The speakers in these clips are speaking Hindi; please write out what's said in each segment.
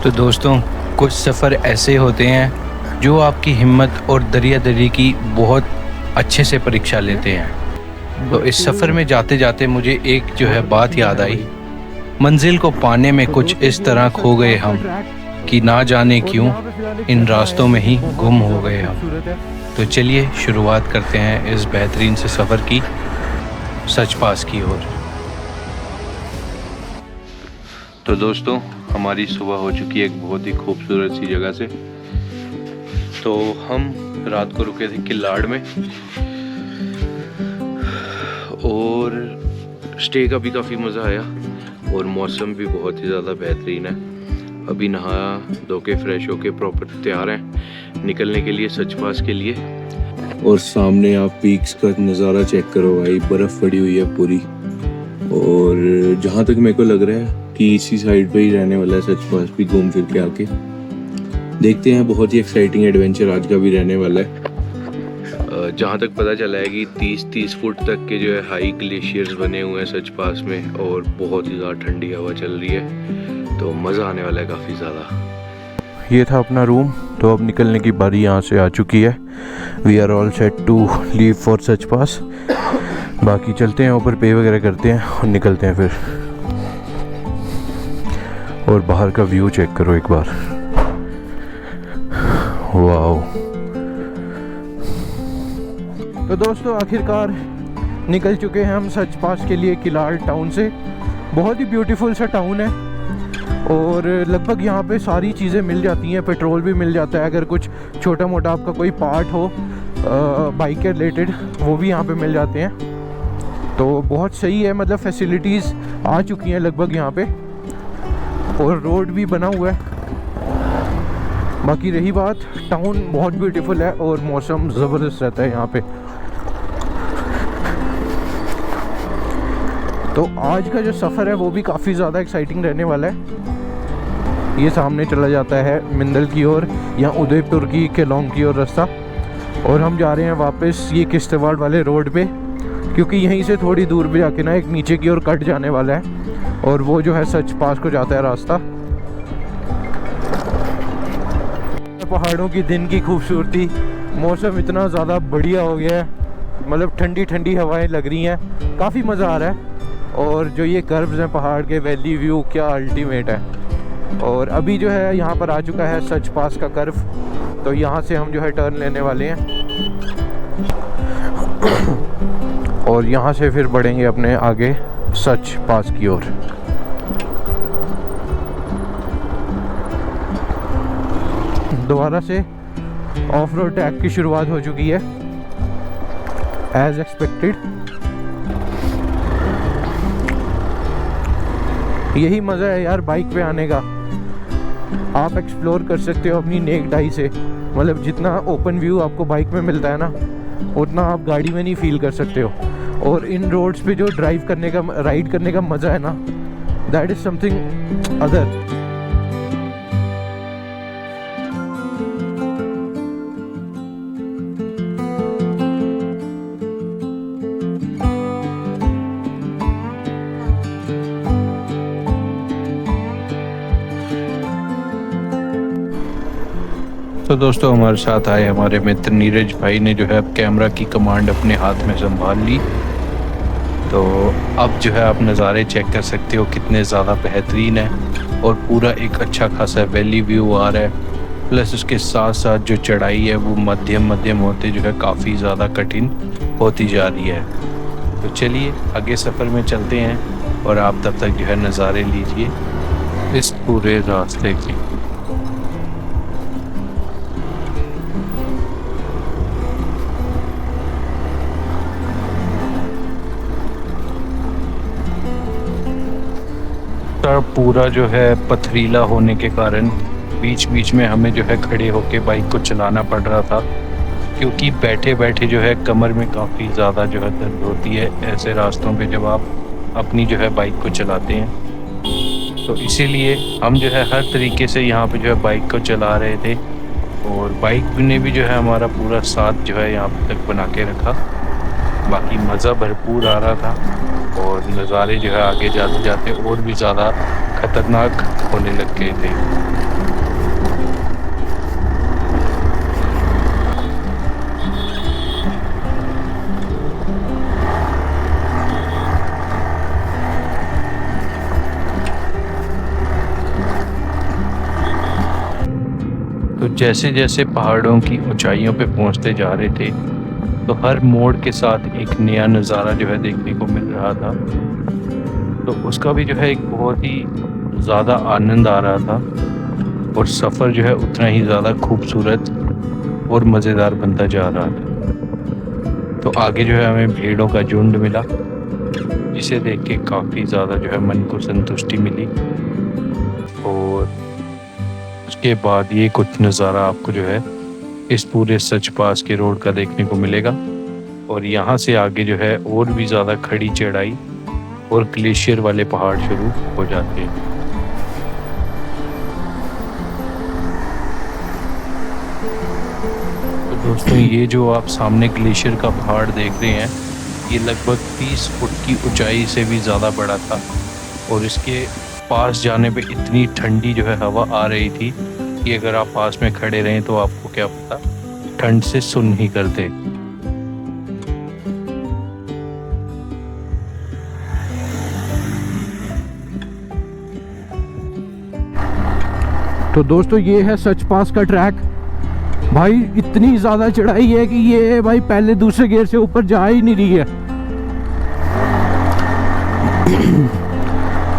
तो दोस्तों, कुछ सफ़र ऐसे होते हैं जो आपकी हिम्मत और दरियादरी की बहुत अच्छे से परीक्षा लेते हैं। तो इस सफ़र में जाते जाते मुझे एक जो है बात याद आई। मंजिल को पाने में कुछ इस तरह खो गए हम कि ना जाने क्यों इन रास्तों में ही गुम हो गए हम। तो चलिए शुरुआत करते हैं इस बेहतरीन से सफ़र की, सच पास की ओर। तो दोस्तों, हमारी सुबह हो चुकी है एक बहुत ही खूबसूरत सी जगह से। तो हम रात को रुके थे किलाड़ में और स्टे का भी काफ़ी मज़ा आया और मौसम भी बहुत ही ज़्यादा बेहतरीन है। अभी नहा धो के फ्रेश होके प्रॉपर तैयार हैं निकलने के लिए सच पास के लिए। और सामने आप पीक्स का नज़ारा चेक करो भाई, बर्फ़ पड़ी हुई है पूरी। और जहाँ तक मेरे को लग रहा है कि इसी साइड पे ही रहने वाला है सच पास भी, घूम फिर के आके देखते हैं। बहुत ही एक्साइटिंग एडवेंचर आज का भी रहने वाला है। जहाँ तक पता चला है कि 30 फुट तक के जो है हाई ग्लेशियर्स बने हुए हैं सच पास में और बहुत ही ज़्यादा ठंडी हवा चल रही है, तो मज़ा आने वाला है काफ़ी ज़्यादा। ये था अपना रूम। तो अब निकलने की बारी यहाँ से आ चुकी है। We are all set to leave for Sach pass. बाकी चलते हैं ऊपर, पे वगैरह करते हैं और निकलते हैं फिर। और बाहर का व्यू चेक करो एक बार, वाओ। तो दोस्तों, आखिरकार निकल चुके हैं हम सच पास के लिए किलाड़ टाउन से। बहुत ही ब्यूटीफुल सा टाउन है और लगभग यहाँ पे सारी चीज़ें मिल जाती हैं। पेट्रोल भी मिल जाता है, अगर कुछ छोटा मोटा आपका कोई पार्ट हो बाइक के रिलेटेड, वो भी यहाँ पे मिल जाते हैं। तो बहुत सही है, मतलब फैसिलिटीज़ आ चुकी हैं लगभग यहाँ पे और रोड भी बना हुआ है। बाकी रही बात, टाउन बहुत ब्यूटीफुल है और मौसम ज़बरदस्त रहता है यहाँ पे। तो आज का जो सफ़र है वो भी काफ़ी ज़्यादा एक्साइटिंग रहने वाला है। ये सामने चला जाता है मिंदल की ओर या उदयपुर की केलोंग की ओर रास्ता, और हम जा रहे हैं वापस ये किश्तवाड़ वाले रोड पे, क्योंकि यहीं से थोड़ी दूर पे जाके ना एक नीचे की ओर कट जाने वाला है और वो जो है सच पास को जाता है रास्ता। पहाड़ों की दिन की खूबसूरती, मौसम इतना ज़्यादा बढ़िया हो गया है, मतलब ठंडी ठंडी हवाएं लग रही हैं, काफ़ी मज़ा आ रहा है। और जो ये कर्व्स हैं पहाड़ के, वैली व्यू क्या अल्टीमेट है। और अभी जो है यहाँ पर आ चुका है सच पास का कर्व, तो यहाँ से हम जो है टर्न लेने वाले हैं और यहाँ से फिर बढ़ेंगे अपने आगे सच पास की ओर। दोबारा से ऑफ रोड ट्रैक की शुरुआत हो चुकी है एज एक्सपेक्टेड। यही मज़ा है यार बाइक पे आने का, आप एक्सप्लोर कर सकते हो अपनी नेक्ड आई से। मतलब जितना ओपन व्यू आपको बाइक में मिलता है ना, उतना आप गाड़ी में नहीं फील कर सकते हो। और इन रोड्स पे जो ड्राइव करने का, राइड करने का मज़ा है ना, दैट इज़ समथिंग अदर। तो दोस्तों, हमारे साथ आए हमारे मित्र नीरज भाई ने जो है अब कैमरा की कमांड अपने हाथ में संभाल ली। तो अब जो है आप नज़ारे चेक कर सकते हो कितने ज़्यादा बेहतरीन है और पूरा एक अच्छा खासा वैली व्यू आ रहा है। प्लस उसके साथ साथ जो चढ़ाई है वो मध्यम होते जो है काफ़ी ज़्यादा कठिन होती जा रही है। तो चलिए आगे सफ़र में चलते हैं और आप तब तक जो है नज़ारे लीजिए इस पूरे रास्ते के। पूरा जो है पथरीला होने के कारण बीच बीच में हमें जो है खड़े होके बाइक को चलाना पड़ रहा था, क्योंकि बैठे बैठे जो है कमर में काफ़ी ज़्यादा जो है दर्द होती है ऐसे रास्तों पे जब आप अपनी जो है बाइक को चलाते हैं। तो इसीलिए हम जो है हर तरीके से यहाँ पे जो है बाइक को चला रहे थे और बाइक ने भी जो है हमारा पूरा साथ जो है यहाँ तक बना के रखा। बाकी मज़ा भरपूर आ रहा था और नज़ारे जो है आगे जाते जाते और भी ज़्यादा ख़तरनाक होने लग गए थे। तो जैसे जैसे पहाड़ों की ऊंचाइयों पे पहुंचते जा रहे थे तो हर मोड़ के साथ एक नया नज़ारा जो है देखने को मिल रहा था। तो उसका भी जो है एक बहुत ही ज़्यादा आनंद आ रहा था और सफ़र जो है उतना ही ज़्यादा खूबसूरत और मज़ेदार बनता जा रहा था। तो आगे जो है हमें भेड़ों का झुंड मिला जिसे देख के काफ़ी ज़्यादा जो है मन को संतुष्टि मिली। और उसके बाद ये कुछ नज़ारा आपको जो है इस पूरे सच पास के रोड का देखने को मिलेगा। और यहाँ से आगे जो है और भी ज़्यादा खड़ी चढ़ाई और ग्लेशियर वाले पहाड़ शुरू हो जाते हैं। तो दोस्तों ये जो आप सामने ग्लेशियर का पहाड़ देख रहे हैं ये लगभग 30 फुट की ऊंचाई से भी ज़्यादा बड़ा था और इसके पास जाने पे इतनी ठंडी जो है हवा आ रही थी कि अगर आप पास में खड़े रहें तो आपको क्या पता ठंड से सुन ही कर दे। तो दोस्तों ये है सच पास का ट्रैक। भाई इतनी ज़्यादा चढ़ाई है कि ये भाई पहले दूसरे गियर से ऊपर जा ही नहीं रही है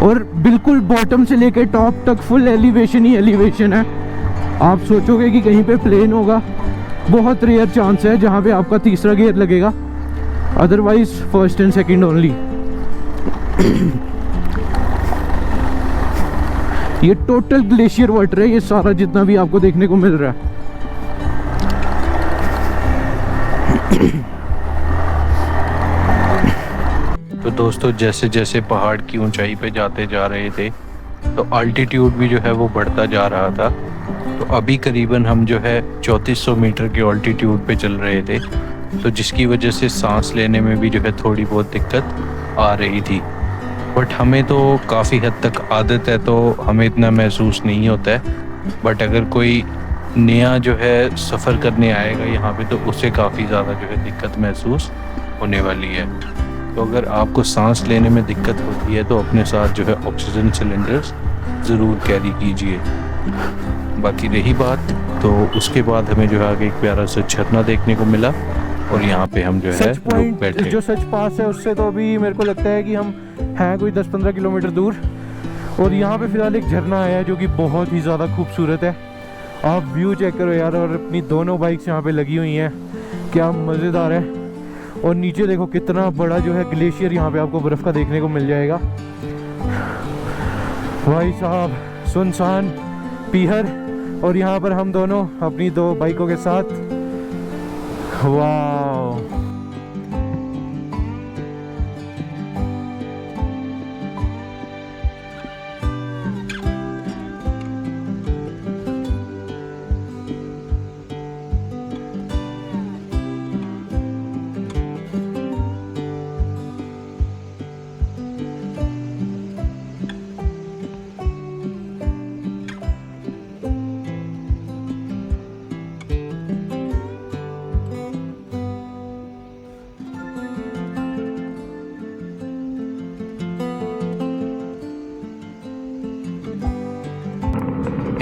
और बिल्कुल बॉटम से लेकर टॉप तक फुल एलिवेशन ही एलिवेशन है। आप सोचोगे कि कहीं पे प्लेन होगा, बहुत रेयर चांस है जहाँ पे आपका तीसरा गियर लगेगा, otherwise first and second only. ये टोटल ग्लेशियर वाटर है, ये सारा जितना भी आपको देखने को मिल रहा है। तो दोस्तों जैसे जैसे पहाड़ की ऊंचाई पे जाते जा रहे थे तो अल्टीट्यूड भी जो है वो बढ़ता जा रहा था। तो अभी करीबन हम जो है 3400 मीटर के अल्टीट्यूड पे चल रहे थे, तो जिसकी वजह से सांस लेने में भी जो है थोड़ी बहुत दिक्कत आ रही थी। बट हमें तो काफ़ी हद तक आदत है तो हमें इतना महसूस नहीं होता है। बट अगर कोई नया जो है सफ़र करने आएगा यहाँ पे तो उसे काफ़ी ज़्यादा जो है दिक्कत महसूस होने वाली है। तो अगर आपको सांस लेने में दिक्कत होती है तो अपने साथ जो है ऑक्सीजन सिलेंडर्स ज़रूर कैरी कीजिए। बाकी रही बात तो उसके बाद हमें जो है आगे एक प्यारा सा झरना देखने को मिला और यहाँ पे हम जो है रुक बैठे। जो सच पास है उससे तो अभी मेरे को लगता है कि हम हैं कोई 10-15 किलोमीटर दूर और यहाँ पे फिलहाल एक झरना आया है जो कि बहुत ही ज़्यादा खूबसूरत है। आप व्यू चेक करो यार, और अपनी दोनों बाइक्स यहाँ पे लगी हुई हैं, क्या मज़ेदार है। और नीचे देखो कितना बड़ा जो है ग्लेशियर यहाँ पे आपको बर्फ़ का देखने को मिल जाएगा। भाई साहब सुनसान पीहर और यहाँ पर हम दोनों अपनी दो बाइकों के साथ। वाह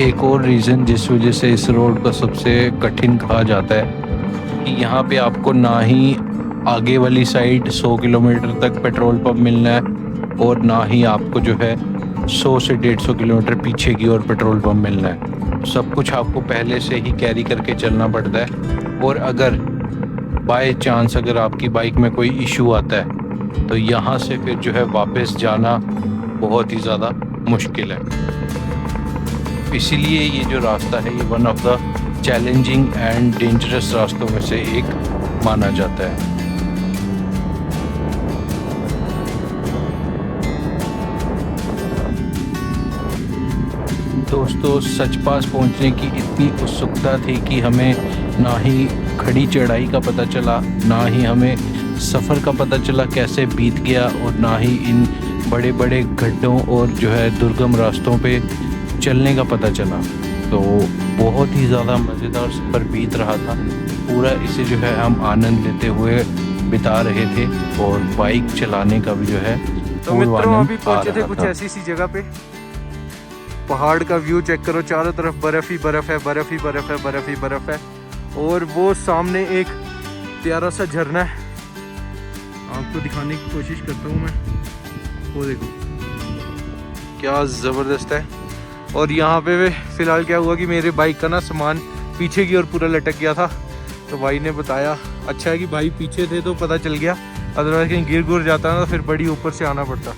एक और रीज़न जिस वजह से इस रोड को सबसे कठिन कहा जाता है कि यहाँ पे आपको ना ही आगे वाली साइड 100 किलोमीटर तक पेट्रोल पंप मिलना है और ना ही आपको जो है 100 से 150 किलोमीटर पीछे की ओर पेट्रोल पंप मिलना है। सब कुछ आपको पहले से ही कैरी करके चलना पड़ता है और अगर बाय चांस अगर आपकी बाइक में कोई इशू आता है तो यहाँ से फिर जो है वापस जाना बहुत ही ज़्यादा मुश्किल है। इसीलिए ये जो रास्ता है ये one of the challenging and dangerous रास्तों में से एक माना जाता है। दोस्तों सच पास पहुंचने की इतनी उत्सुकता थी कि हमें ना ही खड़ी चढ़ाई का पता चला, ना ही हमें सफ़र का पता चला कैसे बीत गया, और ना ही इन बड़े बड़े गड्ढों और जो है दुर्गम रास्तों पे चलने का पता चला। तो बहुत ही ज़्यादा मज़ेदार सफ़र बीत रहा था। पूरा इसे जो है हम आनंद लेते हुए बिता रहे थे, और बाइक चलाने का भी जो है तो मित्रों अभी पहुंचे थे कुछ ऐसी सी जगह पे, पहाड़ का व्यू चेक करो, चारों तरफ बर्फ़ ही बर्फ़ है, बर्फ़ ही बर्फ़ है, बर्फ़ ही बर्फ़ है। और वो सामने एक प्यारा सा झरना है, आपको दिखाने की कोशिश करता हूँ मैं। वो देखो क्या ज़बरदस्त है। और यहाँ पे फ़िलहाल क्या हुआ कि मेरे बाइक का ना सामान पीछे की ओर पूरा लटक गया था, तो भाई ने बताया, अच्छा है कि भाई पीछे थे तो पता चल गया, अदरवाइज़ कहीं गिर गुर जाता ना तो फिर बड़ी ऊपर से आना पड़ता।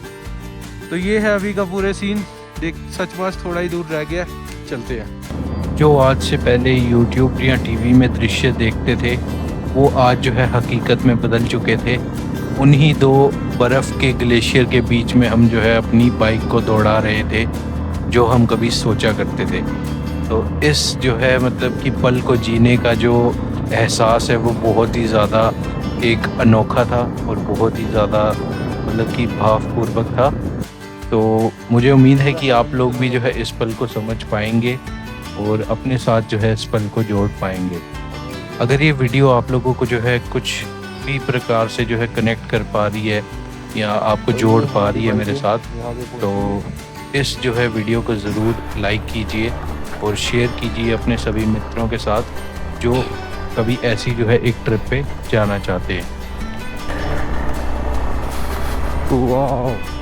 तो ये है अभी का पूरे सीन। देख सचपास थोड़ा ही दूर रह गया, चलते हैं। जो आज से पहले यूट्यूब या टीवी में दृश्य देखते थे, वो आज जो है हकीकत में बदल चुके थे। उन्हीं दो बर्फ़ के ग्लेशियर के बीच में हम जो है अपनी बाइक को दौड़ा रहे थे, जो हम कभी सोचा करते थे। तो इस जो है मतलब कि पल को जीने का जो एहसास है वो बहुत ही ज़्यादा एक अनोखा था, और बहुत ही ज़्यादा मतलब कि भावपूर्वक था। तो मुझे उम्मीद है कि आप लोग भी जो है इस पल को समझ पाएंगे और अपने साथ जो है इस पल को जोड़ पाएंगे। अगर ये वीडियो आप लोगों को जो है कुछ भी प्रकार से जो है कनेक्ट कर पा रही है या आपको जोड़ पा रही है मेरे साथ, तो इस जो है वीडियो को ज़रूर लाइक कीजिए और शेयर कीजिए अपने सभी मित्रों के साथ जो कभी ऐसी जो है एक ट्रिप पे जाना चाहते हैं। वाह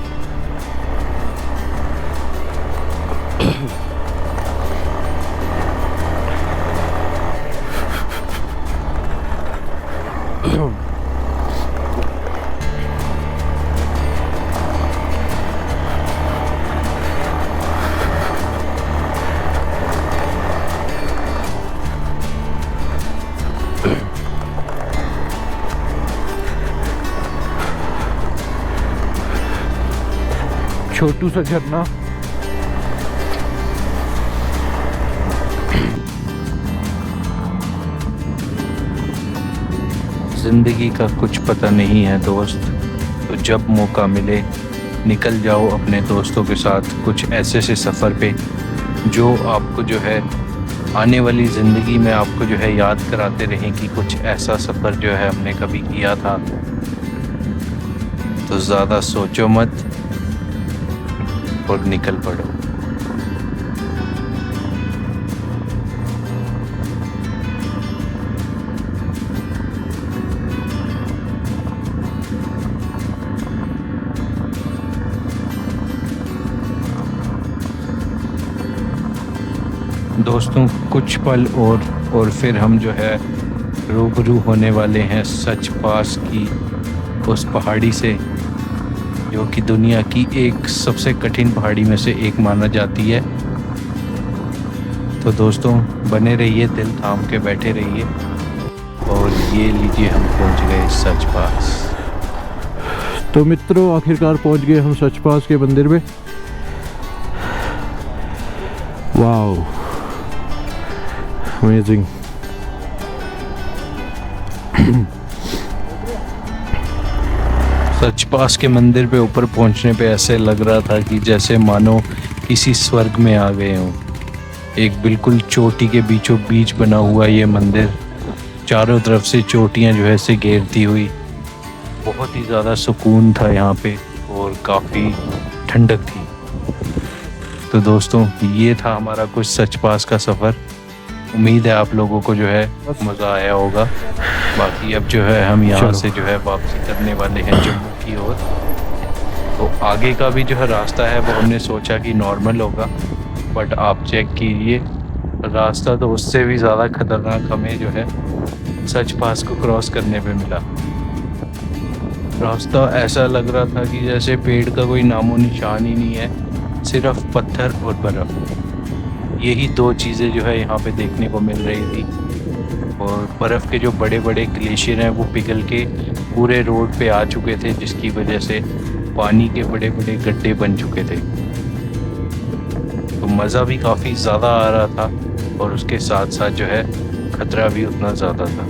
छोटू सा झरना। ज़िंदगी का कुछ पता नहीं है दोस्त, तो जब मौका मिले निकल जाओ अपने दोस्तों के साथ कुछ ऐसे से सफ़र पे जो आपको जो है आने वाली ज़िंदगी में आपको जो है याद कराते रहें कि कुछ ऐसा सफ़र जो है हमने कभी किया था। तो ज़्यादा सोचो मत और निकल पड़ो। दोस्तों कुछ पल और फिर हम जो है रूबरू होने वाले हैं सच पास की उस पहाड़ी से, जो कि दुनिया की एक सबसे कठिन पहाड़ी में से एक माना जाती है। तो दोस्तों बने रहिए, दिल थाम के बैठे रहिए। और ये लीजिए हम पहुंच गए सच पास। तो मित्रों आखिरकार पहुंच गए हम सच पास के मंदिर में। Wow amazing. सच पास के मंदिर पे ऊपर पहुंचने पे ऐसे लग रहा था कि जैसे मानो किसी स्वर्ग में आ गए हों। एक बिल्कुल चोटी के बीचों बीच बना हुआ ये मंदिर, चारों तरफ से चोटियां जो है से घेरती हुई। बहुत ही ज़्यादा सुकून था यहाँ पे और काफ़ी ठंडक थी। तो दोस्तों ये था हमारा कुछ सच पास का सफ़र। उम्मीद है आप लोगों को जो है मज़ा आया होगा। बाकी अब जो है हम यहाँ से जो है वापसी करने वाले हैं जम्मू की ओर। तो आगे का भी जो है रास्ता है वो हमने सोचा कि नॉर्मल होगा, बट आप चेक कीजिए रास्ता तो उससे भी ज़्यादा ख़तरनाक हमें जो है सच पास को क्रॉस करने पे मिला। रास्ता ऐसा लग रहा था कि जैसे पेड़ का कोई नामो निशान ही नहीं है, सिर्फ पत्थर और बर्फ़। यही दो चीज़ें जो है यहाँ पे देखने को मिल रही थी। और बर्फ़ के जो बड़े बड़े ग्लेशियर हैं वो पिघल के पूरे रोड पे आ चुके थे, जिसकी वजह से पानी के बड़े बड़े गड्ढे बन चुके थे। तो मज़ा भी काफ़ी ज़्यादा आ रहा था और उसके साथ साथ जो है ख़तरा भी उतना ज़्यादा था।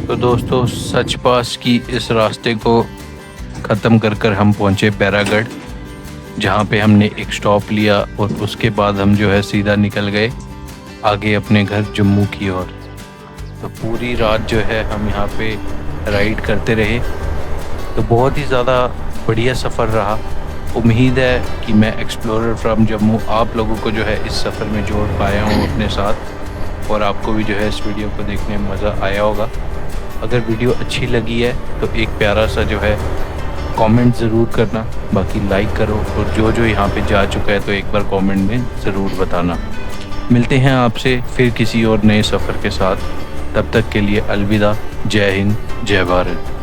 तो दोस्तों सच पास की इस रास्ते को ख़त्म कर हम पहुँचे बैरागढ़, जहाँ पे हमने एक स्टॉप लिया और उसके बाद हम जो है सीधा निकल गए आगे अपने घर जम्मू की ओर। तो पूरी रात जो है हम यहाँ पे राइड करते रहे। तो बहुत ही ज़्यादा बढ़िया सफ़र रहा। उम्मीद है कि मैं एक्सप्लोरर फ्रॉम जम्मू आप लोगों को जो है इस सफ़र में जोड़ पाया हूँ अपने साथ, और आपको भी जो है इस वीडियो को देखने में मज़ा आया होगा। अगर वीडियो अच्छी लगी है तो एक प्यारा सा जो है कमेंट ज़रूर करना, बाकी लाइक करो, और जो यहाँ पे जा चुका है तो एक बार कमेंट में ज़रूर बताना। मिलते हैं आपसे फिर किसी और नए सफ़र के साथ, तब तक के लिए अलविदा। जय हिंद, जय भारत।